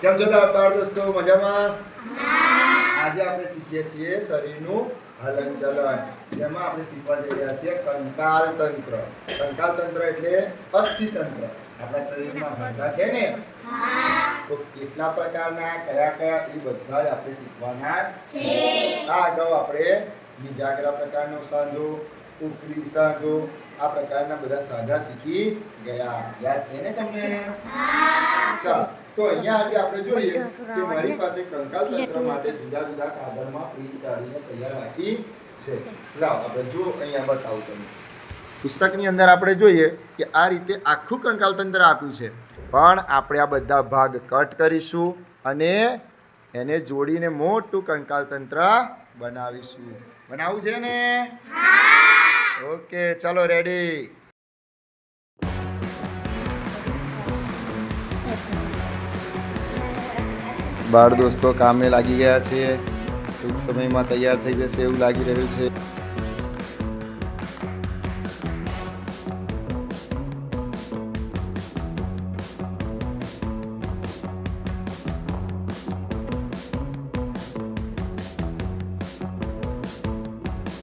કેમ છો બાળ દોસ્તો? મજામાં? આજે આપણે શીખીએ છીએ શરીરનું હલનચલન, જેમાં આપણે શીખવા જઈ રહ્યા છીએ કંકાલ તંત્ર. કંકાલ તંત્ર એટલે અસ્થિતંત્ર. આપણા શરીરમાં હાડકાં છે ને, તો કેટલા પ્રકારના કયા એ બધા જ આપણે શીખવાના છે. આ અગાઉ આપણે બીજાગ્રા પ્રકારનો સાંધો, ઉકલી સાંધો, આ પ્રકારના બધા સાંધા શીખી ગયા. યાદ છે ને તમને? ચાલો, તો અહીંયા આજે આપણે જોઈએ કે મારી પાસે કંકાલ તંત્ર માટે જુદા જુદા કાગળમાં પ્રિન્ટ કાઢીને તૈયાર રાખી છે. લાવો આપણે જો અહીંયા બતાવું તમને. પુસ્તકની અંદર આપણે જોઈએ કે આ રીતે આખું કંકાલ તંત્ર આપ્યું છે, પણ આપણે આ બધા ભાગ કટ કરીશું અને એને જોડીને મોટું કંકાલ તંત્ર બનાવીશું. બનાવવું છે ને? ઓકે, ચાલો રેડી. બાળ દોસ્તો કામે લાગી ગયા છે. ટૂંક સમયમાં તૈયાર થઈ જશે એવું લાગી રહ્યું છે.